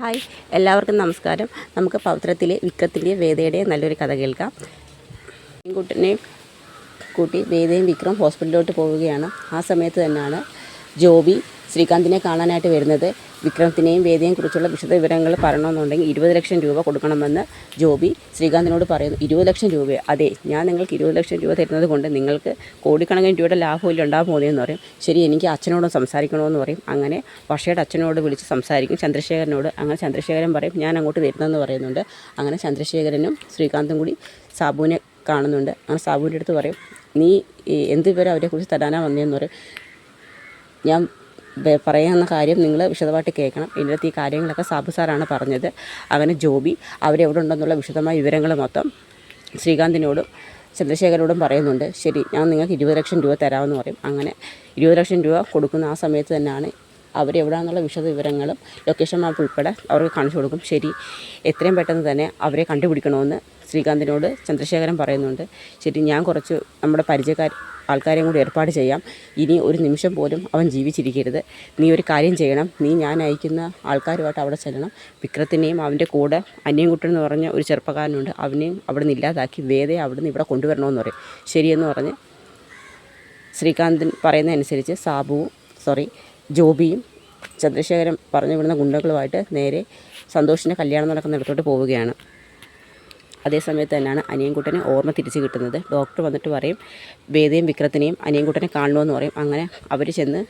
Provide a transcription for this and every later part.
Hi, എല്ലാവർക്കും നമസ്കാരം. നമുക്ക് പവിത്രത്തിലെ വിക്രത്തിൻ്റെയും വേദയുടെയും നല്ലൊരു കഥ കേൾക്കാം. പെൺകുട്ടിനെ കൂട്ടി വേദയും വിക്രം ഹോസ്പിറ്റലിലോട്ട് പോവുകയാണ്. ആ സമയത്ത് തന്നെയാണ് ജോബി ശ്രീകാന്തിനെ കാണാനായിട്ട് വരുന്നത്. വിക്രത്തിനെയും വേദയെയും കുറിച്ചുള്ള വിശദ വിവരങ്ങൾ പറയണമെന്നുണ്ടെങ്കിൽ 20 ലക്ഷം രൂപ കൊടുക്കണമെന്ന് ജോബി ശ്രീകാന്തിനോട് പറയുന്നു. 20 ലക്ഷം രൂപയോ? അതെ, ഞാൻ നിങ്ങൾക്ക് 20 ലക്ഷം രൂപ തരുന്നത് കൊണ്ട് നിങ്ങൾക്ക് കോടിക്കണക്കിന് രൂപയുടെ ലാഭമില്ല ഉണ്ടാകാൻ പോകുന്നതെന്ന് പറയും. ശരി, എനിക്ക് അച്ഛനോടും സംസാരിക്കണമെന്ന് പറയും. അങ്ങനെ വർഷയുടെ അച്ഛനോട് വിളിച്ച് സംസാരിക്കും, ചന്ദ്രശേഖരനോട്. അങ്ങനെ ചന്ദ്രശേഖരൻ പറയും ഞാൻ അങ്ങോട്ട് വരുന്നതെന്ന് പറയുന്നുണ്ട്. അങ്ങനെ ചന്ദ്രശേഖരനും ശ്രീകാന്തും കൂടി സാബുവിനെ കാണുന്നുണ്ട്. അങ്ങനെ സാബുവിൻ്റെ അടുത്ത് പറയും, നീ എന്ത് വിവരം അവരെക്കുറിച്ച് തരാനാ വന്നതെന്ന് പറയും. ഞാൻ പറയുന്ന കാര്യം നിങ്ങൾ വിശദമായിട്ട് കേൾക്കണം. ഇതിനകത്ത് ഈ കാര്യങ്ങളൊക്കെ സാബു സാറാണ് പറഞ്ഞത്. അങ്ങനെ ജോബി അവരെവിടെ ഉണ്ടെന്നുള്ള വിശദമായ വിവരങ്ങൾ മൊത്തം ശ്രീകാന്തിനോടും ചന്ദ്രശേഖരനോടും പറയുന്നുണ്ട്. ശരി, ഞാൻ നിങ്ങൾക്ക് 20 ലക്ഷം രൂപ തരാമെന്ന് പറയും. അങ്ങനെ 20 ലക്ഷം രൂപ കൊടുക്കുന്ന ആ സമയത്ത് തന്നെയാണ് അവരെവിടാന്നുള്ള വിശദ വിവരങ്ങളും ലൊക്കേഷൻ മാപ്പ് ഉൾപ്പെടെ അവർക്ക് കാണിച്ചു കൊടുക്കും. ശരി, എത്രയും പെട്ടെന്ന് തന്നെ അവരെ കണ്ടുപിടിക്കണമെന്ന് ശ്രീകാന്തിനോട് ചന്ദ്രശേഖരൻ പറയുന്നുണ്ട്. ശരി, ഞാൻ കുറച്ച് നമ്മുടെ ആൾക്കാരെയും കൂടി ഏർപ്പാട് ചെയ്യാം. ഇനി ഒരു നിമിഷം പോലും അവൻ ജീവിച്ചിരിക്കരുത്. നീ ഒരു കാര്യം ചെയ്യണം. നീ ഞാൻ അയക്കുന്ന ആൾക്കാരുമായിട്ട് അവിടെ ചെല്ലണം. വിക്രത്തിനെയും അവൻ്റെ കൂടെ അനിയൻകുട്ടൻ എന്ന് പറഞ്ഞ ഒരു ചെറുപ്പക്കാരനുണ്ട്, അവനെയും അവിടെ നിന്ന് ഇല്ലാതാക്കി വേദയെ അവിടെ നിന്ന് ഇവിടെ കൊണ്ടുവരണമെന്ന് പറയും. ശരിയെന്ന് പറഞ്ഞ് ശ്രീകാന്തൻ പറയുന്നതനുസരിച്ച് ജോബിയും ചന്ദ്രശേഖരൻ പറഞ്ഞു വിടുന്ന ഗുണ്ടകളുമായിട്ട് നേരെ സന്തോഷിൻ്റെ കല്യാണം നടക്കുന്നിടത്തോട്ട് പോവുകയാണ്. അതേസമയത്ത് തന്നെയാണ് അനിയൻകുട്ടനെ ഓർമ്മ തിരിച്ച് കിട്ടുന്നത്. ഡോക്ടർ വന്നിട്ട് പറയും വേദയും വിക്രത്തിനെയും അനിയൻകുട്ടനെ കാണണമെന്ന് പറയും. അങ്ങനെ അവർ ചെന്ന്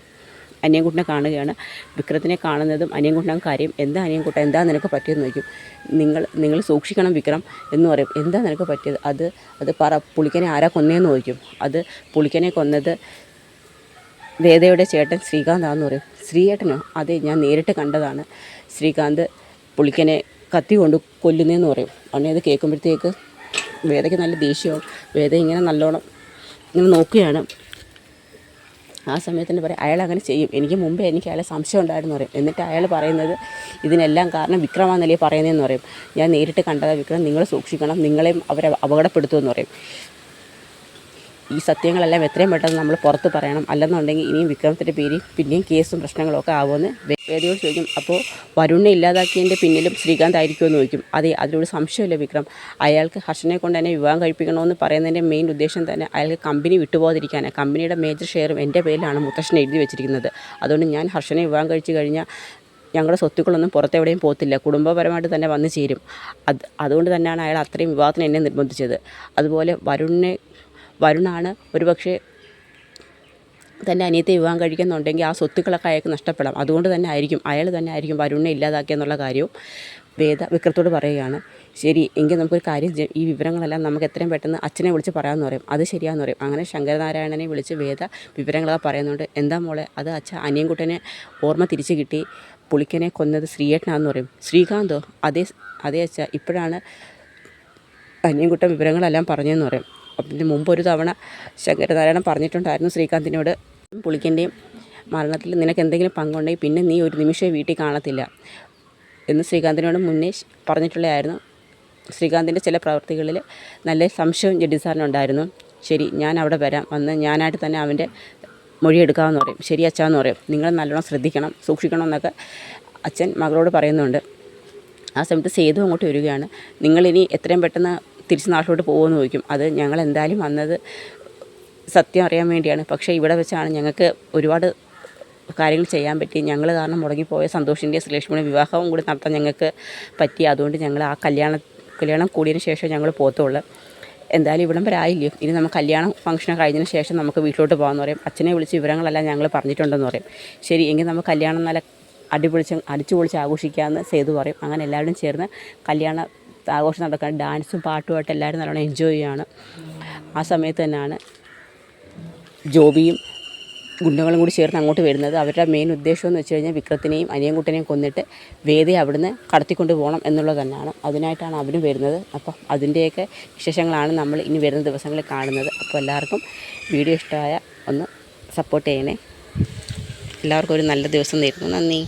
അനിയൻകുട്ടനെ കാണുകയാണ്. വിക്രത്തിനെ കാണുന്നതും അനിയൻകുട്ടൻ കാര്യം, എന്താ അനിയൻകുട്ടൻ, എന്താ നിനക്ക് പറ്റിയെന്ന് ചോദിക്കും. നിങ്ങൾ സൂക്ഷിക്കണം വിക്രം എന്ന് പറയും. എന്താ നിനക്ക് പറ്റിയത്? അത് പറ, പുളിക്കനെ ആരാ കൊന്നതെന്ന് ചോദിക്കും. അത് പുളിക്കനെ കൊന്നത് വേദയുടെ ചേട്ടൻ ശ്രീകാന്താന്ന് പറയും. ശ്രീയേട്ടനോ? അതെ, ഞാൻ നേരിട്ട് കണ്ടതാണ്. ശ്രീകാന്ത് പുളിക്കനെ കത്തി കൊണ്ട് കൊല്ലുന്നതെന്ന് പറയും. അവനെ അത് കേൾക്കുമ്പോഴത്തേക്ക് വേദയ്ക്ക് നല്ല ദേഷ്യവും. വേദ ഇങ്ങനെ നല്ലോണം ഇങ്ങനെ നോക്കുകയാണ്. ആ സമയത്ത് തന്നെ പറയും അയാൾ അങ്ങനെ ചെയ്യും, എനിക്ക് മുമ്പേ അയാളെ സംശയം ഉണ്ടായിരുന്നു പറയും. എന്നിട്ട് അയാൾ പറയുന്നത് ഇതിനെല്ലാം കാരണം വിക്രമാന്നല്ലേ പറയുന്നതെന്ന് പറയും. ഞാൻ നേരിട്ട് കണ്ടതാണ് വിക്രം, നിങ്ങൾ സൂക്ഷിക്കണം, നിങ്ങളെയും അവരെ അപകടപ്പെടുത്തുമെന്ന് പറയും. ഈ സത്യങ്ങളെല്ലാം എത്രയും പെട്ടെന്ന് നമ്മൾ പുറത്ത് പറയണം, അല്ലെന്നുണ്ടെങ്കിൽ ഇനിയും വിക്രമത്തിൻ്റെ പേരിൽ പിന്നെയും കേസും പ്രശ്നങ്ങളൊക്കെ ആവുമെന്ന് വേദയോട് ചോദിക്കും. അപ്പോൾ വരുണിനെ ഇല്ലാതാക്കിയതിൻ്റെ പിന്നിലും ശ്രീകാന്ത് ആയിരിക്കുമെന്ന് ചോദിക്കും. അതെ, അതിലൊരു സംശയമില്ല വിക്രം. അയാൾക്ക് ഹർഷനെ കൊണ്ട് തന്നെ വിവാഹം കഴിപ്പിക്കണമെന്ന് പറയുന്നതിൻ്റെ മെയിൻ ഉദ്ദേശം തന്നെ അയാൾക്ക് കമ്പനി വിട്ടുപോകാതിരിക്കാനാണ്. കമ്പനിയുടെ മേജർ ഷെയറും എൻ്റെ പേരിലാണ് മുത്തശ്ശൻ എഴുതി വെച്ചിരിക്കുന്നത്. അതുകൊണ്ട് ഞാൻ ഹർഷനെ വിവാഹം കഴിച്ച് കഴിഞ്ഞാൽ ഞങ്ങളുടെ സ്വത്തുക്കളൊന്നും പുറത്തെവിടെയും പോകത്തില്ല, കുടുംബപരമായിട്ട് തന്നെ വന്നു ചേരും. അതുകൊണ്ട് തന്നെയാണ് അയാൾ അത്രയും വിവാഹത്തിന് എന്നെ നിർബന്ധിച്ചത്. അതുപോലെ വരുണാണ് ഒരുപക്ഷെ തൻ്റെ അനിയത്തെ വിവാഹം കഴിക്കുന്നുണ്ടെങ്കിൽ ആ സ്വത്തുക്കളൊക്കെ അയാൾക്ക് നഷ്ടപ്പെടാം. അതുകൊണ്ട് തന്നെ അയാൾ തന്നെ ആയിരിക്കും വരുണിനെ ഇല്ലാതാക്കിയെന്നുള്ള കാര്യവും വേദ വിക്രത്തോട് പറയുകയാണ്. ശരി, എങ്കിൽ നമുക്കൊരു കാര്യം ചെയ്യാം, ഈ വിവരങ്ങളെല്ലാം നമുക്ക് എത്രയും പെട്ടെന്ന് അച്ഛനെ വിളിച്ച് പറയാമെന്ന് പറയും. അത് ശരിയാന്ന് പറയും. അങ്ങനെ ശങ്കരനാരായണനെ വിളിച്ച് വേദ വിവരങ്ങളൊക്കെ പറയുന്നുണ്ട്. എന്താ മോളെ, അത് അനിയൻകുട്ടനെ ഓർമ്മ തിരിച്ച് കിട്ടി, പുളിക്കനെ കൊന്നത് ശ്രീയേട്ടനാന്ന് പറയും. ശ്രീകാന്തോ? അതേ അച്ഛ, ഇപ്പോഴാണ് അനിയൻകുട്ടൻ വിവരങ്ങളെല്ലാം പറഞ്ഞതെന്ന് പറയും. അതിന് മുമ്പ് ഒരു തവണ ശങ്കരനാരായണൻ പറഞ്ഞിട്ടുണ്ടായിരുന്നു ശ്രീകാന്തിനോട്, പുളിക്കൻ്റെയും മരണത്തിൽ നിനക്ക് എന്തെങ്കിലും പങ്കുണ്ടെങ്കിൽ പിന്നെ നീ ഒരു നിമിഷം വീട്ടിൽ കാണത്തില്ല എന്ന് ശ്രീകാന്തിനോട് മുന്നേ പറഞ്ഞിട്ടുള്ളതായിരുന്നു. ശ്രീകാന്തിൻ്റെ ചില പ്രവൃത്തികളിൽ നല്ല സംശയവും ജഡ്ജി സാറിനുണ്ടായിരുന്നു. ശരി, ഞാൻ അവിടെ വരാം, വന്ന് ഞാനായിട്ട് തന്നെ അവൻ്റെ മൊഴിയെടുക്കാമെന്ന് പറയും. ശരി അച്ഛാന്ന് പറയും. നിങ്ങൾ നല്ലോണം ശ്രദ്ധിക്കണം, സൂക്ഷിക്കണം എന്നൊക്കെ അച്ഛൻ മകളോട് പറയുന്നുണ്ട്. ആ സമയത്ത് സേതു അങ്ങോട്ട് വരികയാണ്. നിങ്ങളിനി എത്രയും പെട്ടെന്ന് തിരിച്ച് നാട്ടിലോട്ട് പോകുമെന്ന് ചോദിക്കും. അത് ഞങ്ങൾ എന്തായാലും വന്നത് സത്യം അറിയാൻ വേണ്ടിയാണ്, പക്ഷേ ഇവിടെ വെച്ചാണ് ഞങ്ങൾക്ക് ഒരുപാട് കാര്യങ്ങൾ ചെയ്യാൻ പറ്റി. ഞങ്ങൾ കാരണം മുടങ്ങിപ്പോയ സന്തോഷിൻ്റെ ശ്രീലക്ഷ്മിയുടെ വിവാഹവും കൂടി നടത്താൻ ഞങ്ങൾക്ക് പറ്റി. അതുകൊണ്ട് ഞങ്ങൾ ആ കല്യാണം കൂടിയതിന് ശേഷം ഞങ്ങൾ പോകത്തുള്ളൂ. എന്തായാലും ഇവിടം വരെ ആയില്ലയോ, ഇനി നമുക്ക് കല്യാണം ഫംഗ്ഷൻ കഴിഞ്ഞതിന് ശേഷം നമുക്ക് വീട്ടിലോട്ട് പോകാമെന്ന് പറയും. അച്ഛനെ വിളിച്ച് വിവരങ്ങളെല്ലാം ഞങ്ങൾ പറഞ്ഞിട്ടുണ്ടെന്ന് പറയും. ശരി, എങ്കിൽ നമുക്ക് കല്യാണം നല്ല അടിച്ചു പൊളിച്ച് ആഘോഷിക്കാമെന്ന് സേതു പറയും. അങ്ങനെ എല്ലാവരും ചേർന്ന് കല്യാണ ആഘോഷം നടക്കാൻ ഡാൻസും പാട്ടുമായിട്ട് എല്ലാവരും നല്ലോണം എൻജോയ് ചെയ്യുകയാണ്. ആ സമയത്ത് തന്നെയാണ് ജോബിയും ഗുണ്ടകളും കൂടി ചേർന്ന് അങ്ങോട്ട് വരുന്നത്. അവരുടെ മെയിൻ ഉദ്ദേശം എന്ന് വെച്ച് കഴിഞ്ഞാൽ വിക്രത്തിനെയും അനിയൻകുട്ടനെയും കൊന്നിട്ട് വേദയെ അവിടുന്ന് കടത്തിക്കൊണ്ട് പോകണം എന്നുള്ളത് തന്നെയാണ്. അതിനായിട്ടാണ് അവരും വരുന്നത്. അപ്പം അതിൻ്റെയൊക്കെ വിശേഷങ്ങളാണ് നമ്മൾ ഇനി വരുന്ന ദിവസങ്ങളിൽ കാണുന്നത്. അപ്പോൾ എല്ലാവർക്കും വീഡിയോ ഇഷ്ടമായ ഒന്ന് സപ്പോർട്ട് ചെയ്യണേ. എല്ലാവർക്കും ഒരു നല്ല ദിവസം നേരുന്നു. നന്ദി.